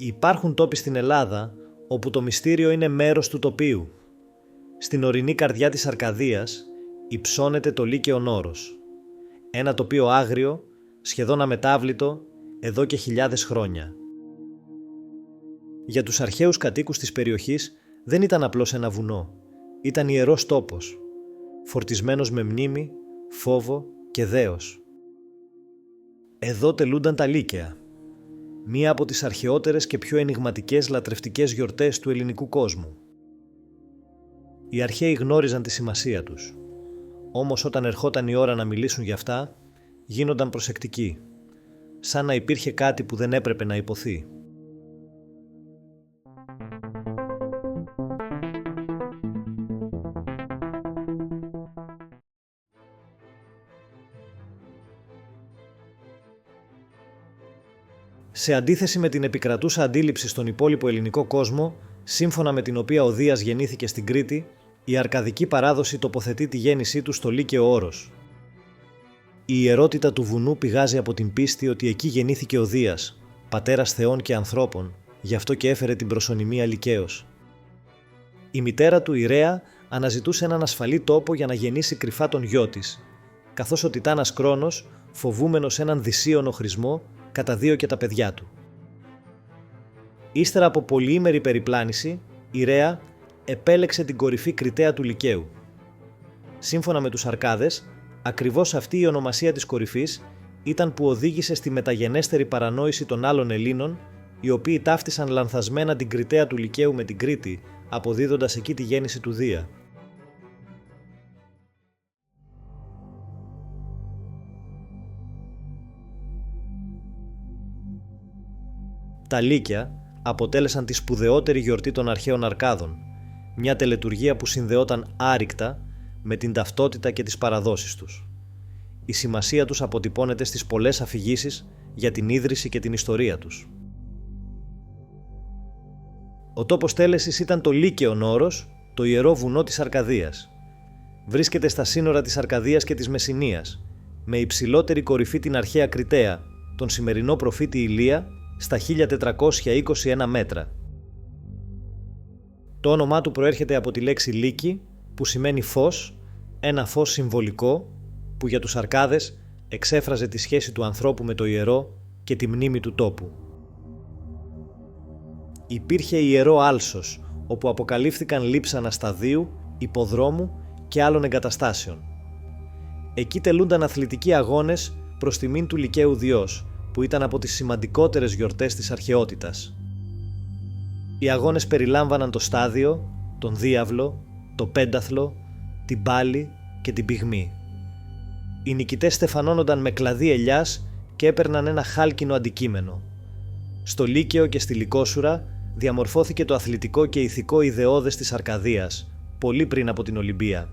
Υπάρχουν τόποι στην Ελλάδα όπου το μυστήριο είναι μέρος του τοπίου. Στην ορεινή καρδιά της Αρκαδίας υψώνεται το Λύκειον Όρος. Ένα τοπίο άγριο, σχεδόν αμετάβλητο, εδώ και χιλιάδες χρόνια. Για τους αρχαίους κατοίκους της περιοχής δεν ήταν απλώς ένα βουνό. Ήταν ιερός τόπος, φορτισμένος με μνήμη, φόβο και δέος. Εδώ τελούνταν τα Λύκεια, μία από τις αρχαιότερες και πιο ενιγματικές λατρευτικές γιορτές του ελληνικού κόσμου. Οι αρχαίοι γνώριζαν τη σημασία τους, όμως όταν ερχόταν η ώρα να μιλήσουν για αυτά, γίνονταν προσεκτικοί, σαν να υπήρχε κάτι που δεν έπρεπε να υποθεί. Σε αντίθεση με την επικρατούσα αντίληψη στον υπόλοιπο ελληνικό κόσμο, σύμφωνα με την οποία ο Δίας γεννήθηκε στην Κρήτη, η αρκαδική παράδοση τοποθετεί τη γέννησή του στο Λύκειο Όρος. Η ιερότητα του βουνού πηγάζει από την πίστη ότι εκεί γεννήθηκε ο Δίας, πατέρας θεών και ανθρώπων, γι' αυτό και έφερε την προσωνυμία Λυκαίος. Η μητέρα του, η Ρέα, αναζητούσε έναν ασφαλή τόπο για να γεννήσει κρυφά τον γιο της, καθώς ο Τιτάνας Κρόνος, φοβούμενος έναν δυσίωνο χρησμό, καταδίωκε τα παιδιά του. Ύστερα από πολυήμερη περιπλάνηση, η Ρέα επέλεξε την κορυφή Κριτέα του Λυκαίου. Σύμφωνα με τους Αρκάδες, ακριβώς αυτή η ονομασία της κορυφής ήταν που οδήγησε στη μεταγενέστερη παρανόηση των άλλων Ελλήνων, οι οποίοι ταύτισαν λανθασμένα την Κριτέα του Λυκαίου με την Κρήτη, αποδίδοντας εκεί τη γέννηση του Δία. Τα Λύκεια αποτέλεσαν τη σπουδαιότερη γιορτή των αρχαίων Αρκάδων, μια τελετουργία που συνδεόταν άρρηκτα με την ταυτότητα και τις παραδόσεις τους. Η σημασία τους αποτυπώνεται στις πολλές αφηγήσεις για την ίδρυση και την ιστορία τους. Ο τόπος τέλεσης ήταν το Λύκειον Όρος, το ιερό βουνό της Αρκαδίας. Βρίσκεται στα σύνορα της Αρκαδίας και της Μεσσηνίας, με υψηλότερη κορυφή την αρχαία Κριτέα, τον σημερινό προφήτη Ηλία, στα 1421 μέτρα. Το όνομά του προέρχεται από τη λέξη Λύκη, που σημαίνει φως, ένα φως συμβολικό που για τους Αρκάδες εξέφραζε τη σχέση του ανθρώπου με το ιερό και τη μνήμη του τόπου. Υπήρχε ιερό άλσος, όπου αποκαλύφθηκαν λείψανα σταδίου, υποδρόμου και άλλων εγκαταστάσεων. Εκεί τελούνταν αθλητικοί αγώνες προς τιμήν του Λυκαίου Διός, που ήταν από τις σημαντικότερες γιορτές της αρχαιότητας. Οι αγώνες περιλάμβαναν το στάδιο, τον διάβλο, το πένταθλο, την πάλη και την πυγμή. Οι νικητές στεφανώνονταν με κλαδί ελιάς και έπαιρναν ένα χάλκινο αντικείμενο. Στο Λύκειο και στη Λυκόσουρα διαμορφώθηκε το αθλητικό και ηθικό ιδεώδες της Αρκαδίας, πολύ πριν από την Ολυμπία.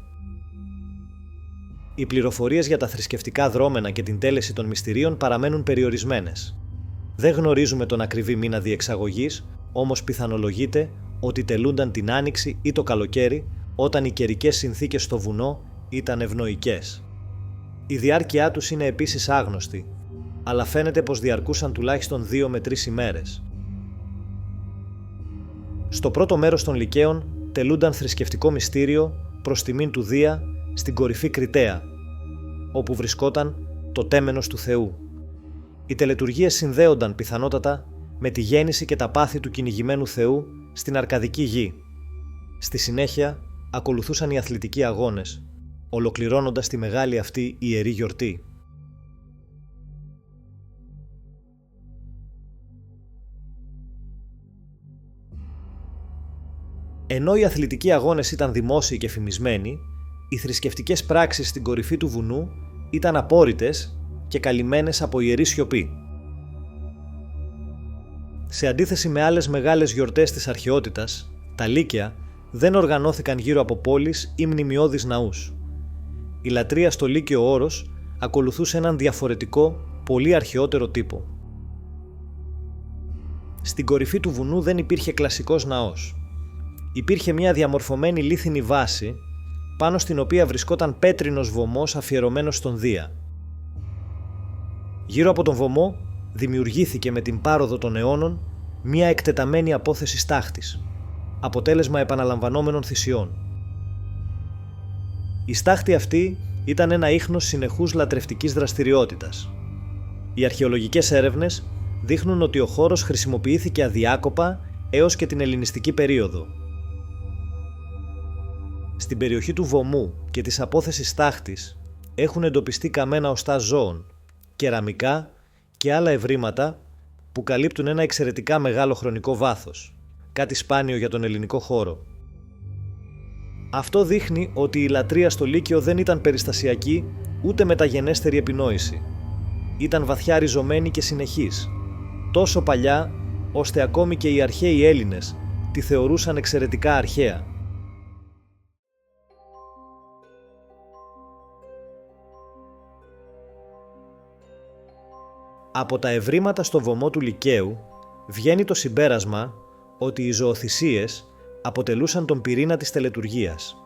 Οι πληροφορίες για τα θρησκευτικά δρόμενα και την τέλεση των μυστηρίων παραμένουν περιορισμένες. Δεν γνωρίζουμε τον ακριβή μήνα διεξαγωγής, όμως πιθανολογείται ότι τελούνταν την Άνοιξη ή το καλοκαίρι, όταν οι καιρικές συνθήκες στο βουνό ήταν ευνοϊκές. Η διάρκειά τους είναι επίσης άγνωστη, αλλά φαίνεται πως διαρκούσαν τουλάχιστον 2 με 3 ημέρες. Στο πρώτο μέρος των Λυκαίων τελούνταν θρησκευτικό μυστήριο προς τιμήν του Δία στην κορυφή Κριτέα, όπου βρισκόταν το τέμενος του Θεού. Οι τελετουργίες συνδέονταν πιθανότατα με τη γέννηση και τα πάθη του κυνηγημένου Θεού στην Αρκαδική γη. Στη συνέχεια ακολουθούσαν οι αθλητικοί αγώνες, ολοκληρώνοντας τη μεγάλη αυτή ιερή γιορτή. Ενώ οι αθλητικοί αγώνες ήταν δημόσιοι και φημισμένοι, οι θρησκευτικές πράξεις στην κορυφή του βουνού ήταν απόρριτες και καλυμμένες από ιερή σιωπή. Σε αντίθεση με άλλες μεγάλες γιορτές της αρχαιότητας, τα Λύκεια δεν οργανώθηκαν γύρω από πόλεις ή μνημειώδεις ναούς. Η λατρεία στο Λύκειο Όρος ακολουθούσε έναν διαφορετικό, πολύ αρχαιότερο τύπο. Στην κορυφή του βουνού δεν υπήρχε κλασικός ναός. Υπήρχε μια διαμορφωμένη λίθινη βάση, πάνω στην οποία βρισκόταν πέτρινος βωμός αφιερωμένος στον Δία. Γύρω από τον βωμό δημιουργήθηκε με την πάροδο των αιώνων μια εκτεταμένη απόθεση στάχτης, αποτέλεσμα επαναλαμβανόμενων θυσιών. Η στάχτη αυτή ήταν ένα ίχνος συνεχούς λατρευτικής δραστηριότητας. Οι αρχαιολογικές έρευνες δείχνουν ότι ο χώρος χρησιμοποιήθηκε αδιάκοπα έως και την ελληνιστική περίοδο. Στην περιοχή του βωμού και της απόθεσης στάχτης έχουν εντοπιστεί καμένα οστά ζώων, κεραμικά και άλλα ευρήματα που καλύπτουν ένα εξαιρετικά μεγάλο χρονικό βάθος, κάτι σπάνιο για τον ελληνικό χώρο. Αυτό δείχνει ότι η λατρεία στο Λύκειο δεν ήταν περιστασιακή ούτε μεταγενέστερη επινόηση. Ήταν βαθιά ριζωμένη και συνεχής, τόσο παλιά ώστε ακόμη και οι αρχαίοι Έλληνες τη θεωρούσαν εξαιρετικά αρχαία. Από τα ευρήματα στο βωμό του Λυκαίου βγαίνει το συμπέρασμα ότι οι ζωοθυσίες αποτελούσαν τον πυρήνα της τελετουργίας.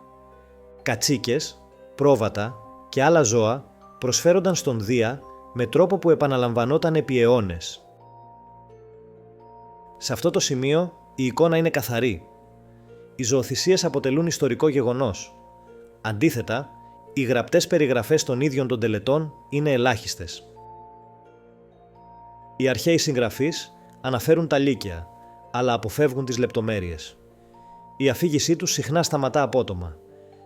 Κατσίκες, πρόβατα και άλλα ζώα προσφέρονταν στον Δία με τρόπο που επαναλαμβανόταν επί αιώνες. Σε αυτό το σημείο η εικόνα είναι καθαρή. Οι ζωοθυσίες αποτελούν ιστορικό γεγονός. Αντίθετα, οι γραπτές περιγραφές των ίδιων των τελετών είναι ελάχιστες. Οι αρχαίοι συγγραφείς αναφέρουν τα Λύκεια, αλλά αποφεύγουν τις λεπτομέρειες. Η αφήγησή τους συχνά σταματά απότομα,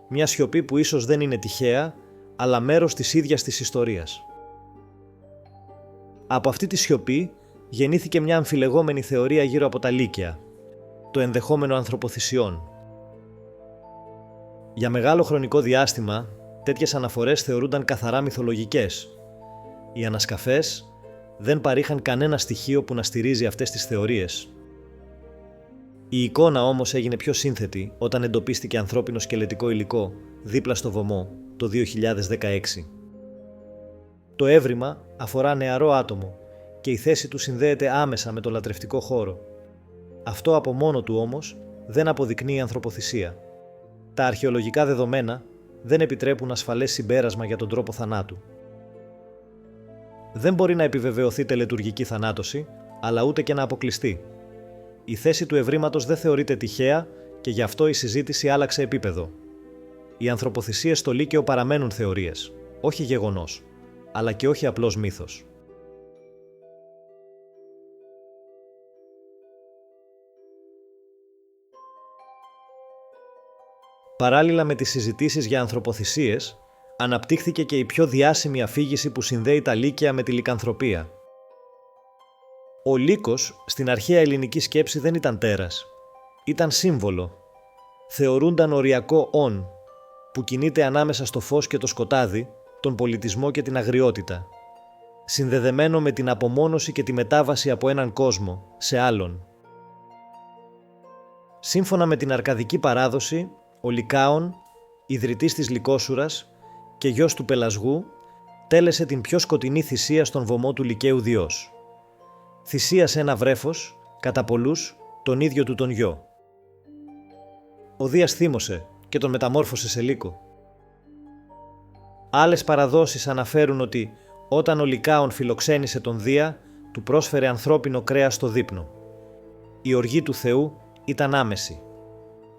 μια σιωπή που ίσως δεν είναι τυχαία, αλλά μέρος της ίδιας της ιστορίας. Από αυτή τη σιωπή γεννήθηκε μια αμφιλεγόμενη θεωρία γύρω από τα Λύκεια, το ενδεχόμενο ανθρωποθυσιών. Για μεγάλο χρονικό διάστημα, τέτοιες αναφορές θεωρούνταν καθαρά μυθολογικές. Οι ανασκαφές δεν παρήχαν κανένα στοιχείο που να στηρίζει αυτές τις θεωρίες. Η εικόνα όμως έγινε πιο σύνθετη όταν εντοπίστηκε ανθρώπινο σκελετικό υλικό δίπλα στο βωμό το 2016. Το έβριμα αφορά νεαρό άτομο και η θέση του συνδέεται άμεσα με το λατρευτικό χώρο. Αυτό από μόνο του όμως δεν αποδεικνύει ανθρωποθυσία. Τα αρχαιολογικά δεδομένα δεν επιτρέπουν ασφαλές συμπέρασμα για τον τρόπο θανάτου. Δεν μπορεί να επιβεβαιωθεί τελετουργική θανάτωση, αλλά ούτε και να αποκλειστεί. Η θέση του ευρήματος δεν θεωρείται τυχαία και γι' αυτό η συζήτηση άλλαξε επίπεδο. Οι ανθρωποθυσίες στο Λύκειο παραμένουν θεωρίες, όχι γεγονός, αλλά και όχι απλώς μύθος. Παράλληλα με τις συζητήσεις για ανθρωποθυσίες, αναπτύχθηκε και η πιο διάσημη αφήγηση που συνδέει τα Λύκεια με τη λικανθρωπία. Ο λύκος στην αρχαία ελληνική σκέψη δεν ήταν τέρας. Ήταν σύμβολο. Θεωρούνταν οριακό «ον», που κινείται ανάμεσα στο φως και το σκοτάδι, τον πολιτισμό και την αγριότητα, συνδεδεμένο με την απομόνωση και τη μετάβαση από έναν κόσμο σε άλλον. Σύμφωνα με την αρκαδική παράδοση, ο Λυκάων, ιδρυτής της Λυκόσουρας και γιος του Πελασγού, τέλεσε την πιο σκοτεινή θυσία στον βωμό του Λυκαίου Διός. Θυσίασε ένα βρέφος, κατά πολλούς, τον ίδιο του τον γιο. Ο Δίας θύμωσε και τον μεταμόρφωσε σε λύκο. Άλλες παραδόσεις αναφέρουν ότι όταν ο Λυκάων φιλοξένησε τον Δία, του πρόσφερε ανθρώπινο κρέας στο δείπνο. Η οργή του Θεού ήταν άμεση.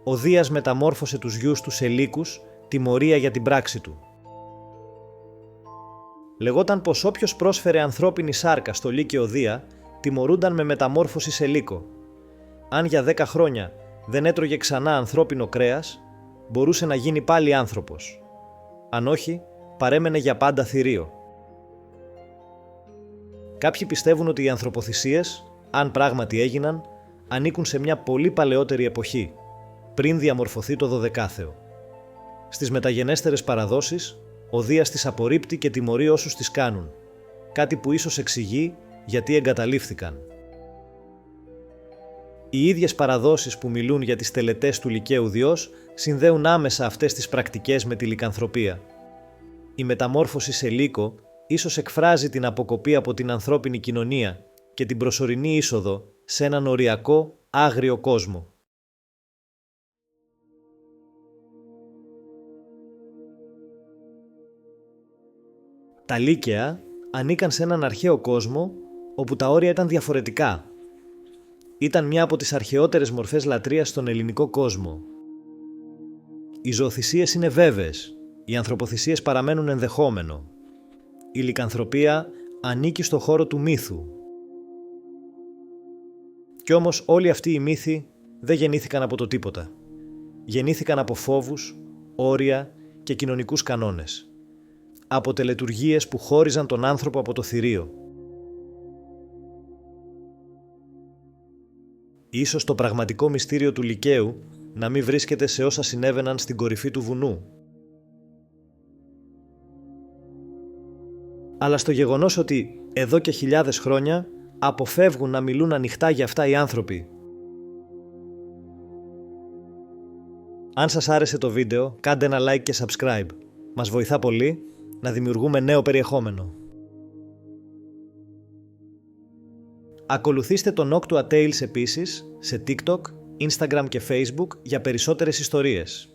Ο Δίας μεταμόρφωσε τους γιους του σε λύκους, τιμωρία για την πράξη του. Λεγόταν πως όποιος πρόσφερε ανθρώπινη σάρκα στο Λύκειο Δία, τιμωρούνταν με μεταμόρφωση σε λύκο. Αν για 10 χρόνια δεν έτρωγε ξανά ανθρώπινο κρέας, μπορούσε να γίνει πάλι άνθρωπος. Αν όχι, παρέμενε για πάντα θηρίο. Κάποιοι πιστεύουν ότι οι ανθρωποθυσίες, αν πράγματι έγιναν, ανήκουν σε μια πολύ παλαιότερη εποχή, πριν διαμορφωθεί το Δωδεκάθεο. Στις μεταγενέστερες παραδόσεις, ο Δίας τις απορρίπτει και τιμωρεί όσους τις κάνουν, κάτι που ίσως εξηγεί γιατί εγκαταλείφθηκαν. Οι ίδιες παραδόσεις που μιλούν για τις τελετές του Λυκαίου Διός συνδέουν άμεσα αυτές τις πρακτικές με τη λικανθρωπία. Η μεταμόρφωση σε λύκο ίσως εκφράζει την αποκοπή από την ανθρώπινη κοινωνία και την προσωρινή είσοδο σε έναν οριακό, άγριο κόσμο. Τα Λύκαια ανήκαν σε έναν αρχαίο κόσμο όπου τα όρια ήταν διαφορετικά. ήταν μια από τις αρχαιότερες μορφές λατρείας στον ελληνικό κόσμο. Οι ζωοθυσίες είναι βέβαιες, οι ανθρωποθυσίες παραμένουν ενδεχόμενο. Η λικανθρωπία ανήκει στο χώρο του μύθου. Κι όμως όλοι αυτοί οι μύθοι δεν γεννήθηκαν από το τίποτα. Γεννήθηκαν από φόβους, όρια και κοινωνικούς κανόνες. Από τελετουργίες που χώριζαν τον άνθρωπο από το θηρίο. Ίσως το πραγματικό μυστήριο του Λυκαίου να μην βρίσκεται σε όσα συνέβαιναν στην κορυφή του βουνού, αλλά στο γεγονός ότι εδώ και χιλιάδες χρόνια αποφεύγουν να μιλούν ανοιχτά για αυτά οι άνθρωποι. Αν σας άρεσε το βίντεο, κάντε ένα like και subscribe. Μας βοηθά πολύ να δημιουργούμε νέο περιεχόμενο. Ακολουθήστε το Noctua Tales επίσης σε TikTok, Instagram και Facebook για περισσότερες ιστορίες.